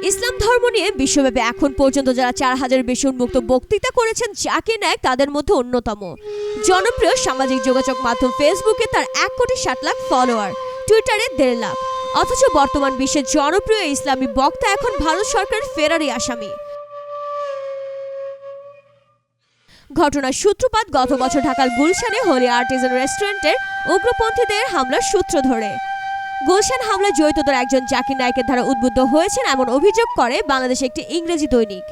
ইসলাম ধর্ম নিয়ে বিশ্বব্যাপী এখন পর্যন্ত যারা 4000-এর বেশি উন্মুক্ত বক্তৃতা করেছেন জাকির নায়েক তাদের মধ্যে অন্যতম। জনপ্রিয় সামাজিক যোগাযোগ মাধ্যম ফেসবুকে তার 1,60,00,000 ফলোয়ার, টুইটারে 1.5 লাখ। অথচ বর্তমান বিশ্বের জনপ্রিয় ইসলামী বক্তা এখন ভারত সরকারের ফেরারি আসামি। ঘটনার সূত্রপাত গত বছর ঢাকার গুলশানে হোলি আর্টিজান রেস্টুরেন্টের উগ্রপন্থীদের হামলার সূত্র ধরে। গুলশান হামলায় জড়িতদের একজন জাকির নায়েকের দ্বারা উদ্বুদ্ধ হয়েছেন এমন অভিযোগ করে বাংলাদেশে একটি ইংরেজি দৈনিক।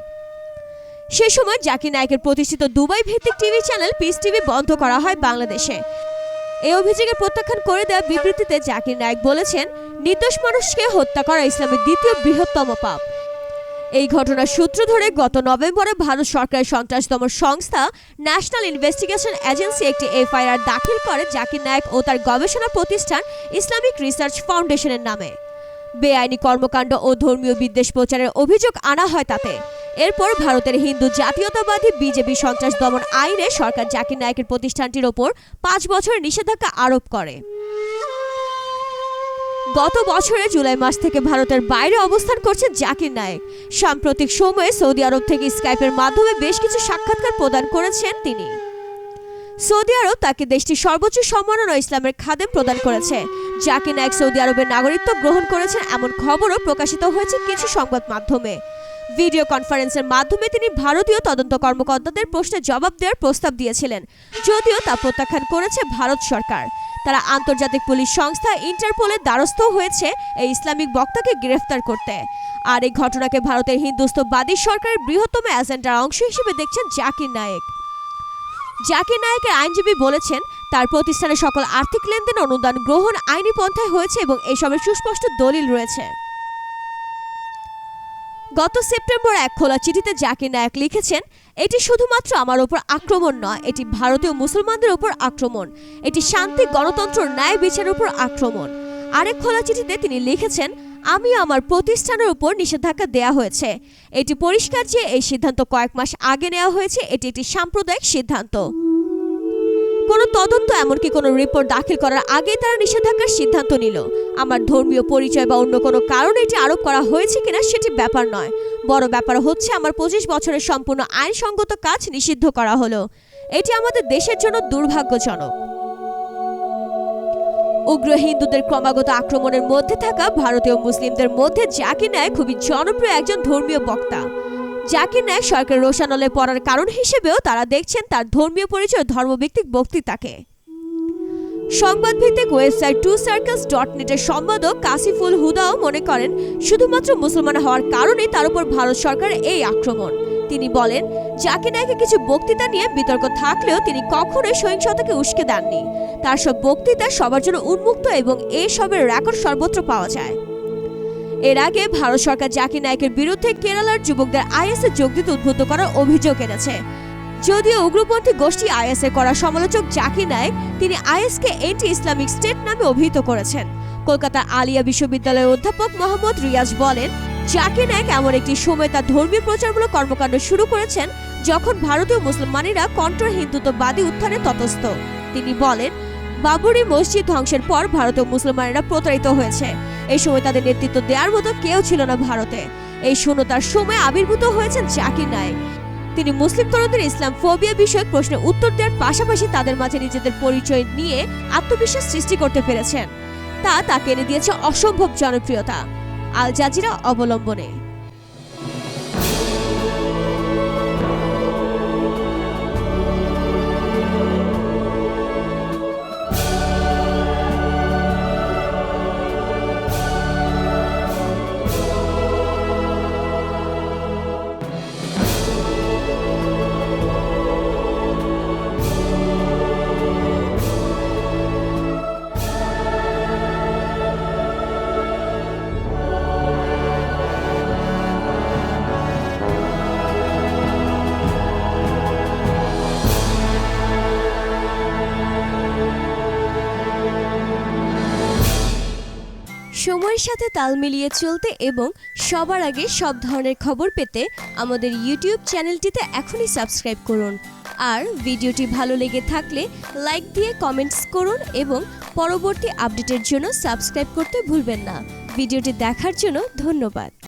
সে সময় জাকির নায়েকের প্রতিষ্ঠিত দুবাই ভিত্তিক টিভি চ্যানেল পিস টিভি বন্ধ করা হয় বাংলাদেশে। এই অভিযোগের প্রত্যাখ্যান করে দেওয়া বিবৃতিতে জাকির নায়েক বলেছেন, নির্দোষ মানুষকে হত্যা করা ইসলামের দ্বিতীয় বৃহত্তম পাপ। এই ঘটনার সূত্র ধরে গত নভেম্বরে ভারত সরকারের সন্ত্রাস দমন সংস্থা ন্যাশনাল ইনভেস্টিগেশন এজেন্সি একটি এফআইআর দাখিল করে জাকির নায়েক ও তার গবেষণা প্রতিষ্ঠান ইসলামিক রিসার্চ ফাউন্ডেশনের নামে। বেআইনি কর্মকাণ্ড ও ধর্মীয় বিদ্বেষ প্রচারের অভিযোগ আনা হয় তাতে। এরপর ভারতের হিন্দু জাতীয়তাবাদী বিজেপি সন্ত্রাস দমন আইনে সরকার জাকির নায়েকের প্রতিষ্ঠানটির ওপর 5 বছরের নিষেধাজ্ঞা আরোপ করে। গত বছরের জুলাই মাস থেকে ভারতের বাইরে অবস্থান করছেন জাকির নায়েক। সাম্প্রতিক সময়ে সৌদি আরব থেকে স্কাইপের মাধ্যমে বেশ কিছু সাক্ষাৎকার প্রদান করেছেন তিনি। সৌদি আরব তাকে দেশটির সর্বোচ্চ সম্মাননা ইসলামের খাদেম প্রদান করেছে। জাকির নায়েক সৌদি আরবের নাগরিকত্ব গ্রহণ করেছেন এমন খবরও প্রকাশিত হয়েছে কিছু সংবাদ মাধ্যমে। ভিডিও কনফারেন্সের মাধ্যমে তিনি ভারতীয় তদন্ত কর্মকর্তাদের প্রশ্নের জবাব দেওয়ার প্রস্তাব দিয়েছিলেন, যদিও তা প্রত্যাখ্যান করেছে ভারত সরকার। তারা আন্তর্জাতিক পুলিশ সংস্থা ইন্টারপোলের দ্বারস্থ হয়েছে এই ইসলামিক বক্তাকে গ্রেফতার করতে। আর এই ঘটনাকে ভারতের হিন্দুত্ববাদী সরকারের বৃহত্তম এজেন্ডার অংশ হিসেবে দেখছেন জাকির নায়েক। জাকির নায়েকের আইনজীবী বলেছেন, তার প্রতিষ্ঠানের সকল আর্থিক লেনদেন অনুদান গ্রহণ আইনি পন্থায় হয়েছে এবং এসবের সুস্পষ্ট দলিল রয়েছে। গত সেপ্টেম্বর এক খোলা চিঠিতে জাকির নায়েক লিখেছেন, এটি শুধুমাত্র আমার উপর আক্রমণ নয়, এটি ভারতীয় মুসলমানদের উপর আক্রমণ, এটি শান্তি, গণতন্ত্র, ন্যায় বিচারের উপর আক্রমণ। আরেক খোলা চিঠিতে তিনি লিখেছেন, আমি আমার প্রতিষ্ঠানের উপর নিষেধাজ্ঞা দেয়া হয়েছে। এটি পরিষ্কার যে এই সিদ্ধান্ত কয়েক মাস আগে নেওয়া হয়েছে, এটি একটি সাম্প্রদায়িক সিদ্ধান্ত। কোনো তদন্ত এমনকি কোনো রিপোর্ট দাখিল করার আগেই তারা নিষেধাজ্ঞার সিদ্ধান্ত নিল। আমার ধর্মীয় পরিচয় বা অন্য কোনো কারণে এটি আরোপ করা হয়েছে কিনা সেটি ব্যাপার নয়, বড় ব্যাপার হচ্ছে আমার 25 বছরের সম্পূর্ণ আইনসঙ্গত কাজ নিষিদ্ধ করা হলো। এটি আমাদের দেশের জন্য দুর্ভাগ্যজনক। উগ্র হিন্দুদের ক্রমাগত আক্রমণের মধ্যে থাকা ভারতীয় মুসলিমদের মধ্যে জাকির নায়েক খুবই জনপ্রিয় একজন ধর্মীয় বক্তা। জাকির নায়েক সরকারের রোষানলে পড়ার কারণ হিসেবেও তারা দেখছেন তার ধর্মীয় পরিচয় ধর্মভিত্তিক বক্তৃতাকে। সংবাদভিত্তিক ওয়েবসাইট twocircles.net এর সম্পাদক কাশিফুল হুদাও মনে করেন, শুধুমাত্র মুসলমান হওয়ার কারণেই তার উপর ভারত সরকারের এই আক্রমণ। তিনি বলেন, জাকির নায়েকের কিছু বক্তৃতা নিয়ে বিতর্ক থাকলেও তিনি কখনোই সহিংসতাকে উস্কে দেননি। তার সব বক্তৃতা সবার জন্য উন্মুক্ত এবং এসবের রেকর্ড সর্বত্র পাওয়া যায়। এর আগে ভারত সরকার জাকির নায়েকের বিরুদ্ধে কেরালার যুবকদের আইএসে যোগ দিতে উদ্বুদ্ধ করার অভিযোগ এনেছে। যদিও উগ্রপন্থী গোষ্ঠী আইএসের করা সমালোচক জাকির নায়েক, তিনি আইএসকে এন্টি ইসলামিক স্টেট নামে অভিহিত করেছেন। কলকাতার আলিয়া বিশ্ববিদ্যালয়ের অধ্যাপক মোহাম্মদ রিয়াজ বলেন, জাকির নায়েক এমন একটি সময় তার ধর্মীয় প্রচারমূলক কর্মকাণ্ড শুরু করেছেন যখন ভারতীয় মুসলমানেরা কন্ট্র হিন্দুত্ববাদী উত্থানে তটস্থ। তিনি বলেন, বাবরি মসজিদ ধ্বংসের পর ভারতীয় মুসলমানেরা প্রতারিত হয়েছে। এই সময় তাদের নেতৃত্ব দেওয়ার মতো কেউ ছিল না ভারতে। এই শূন্যতার সময় আবির্ভূত হয়েছেন জাকির নায়েক। তিনি মুসলিম তরুণদের ইসলাম ফোবিয়া বিষয়ক প্রশ্নের উত্তর দেওয়ার পাশাপাশি তাদের মাঝে নিজেদের পরিচয় নিয়ে আত্মবিশ্বাস সৃষ্টি করতে পেরেছেন। তা তাকে এনে দিয়েছে অসম্ভব জনপ্রিয়তা। আল জাজিরা অবলম্বনে। সময়ের সাথে তাল মিলিয়ে চলতে এবং সবার আগে সব ধরনের খবর পেতে আমাদের ইউটিউব চ্যানেলটিতে এখনই সাবস্ক্রাইব করুন। আর ভিডিওটি ভালো লেগে থাকলে লাইক দিয়ে কমেন্টস করুন এবং পরবর্তী আপডেটের জন্য সাবস্ক্রাইব করতে ভুলবেন না। ভিডিওটি দেখার জন্য ধন্যবাদ।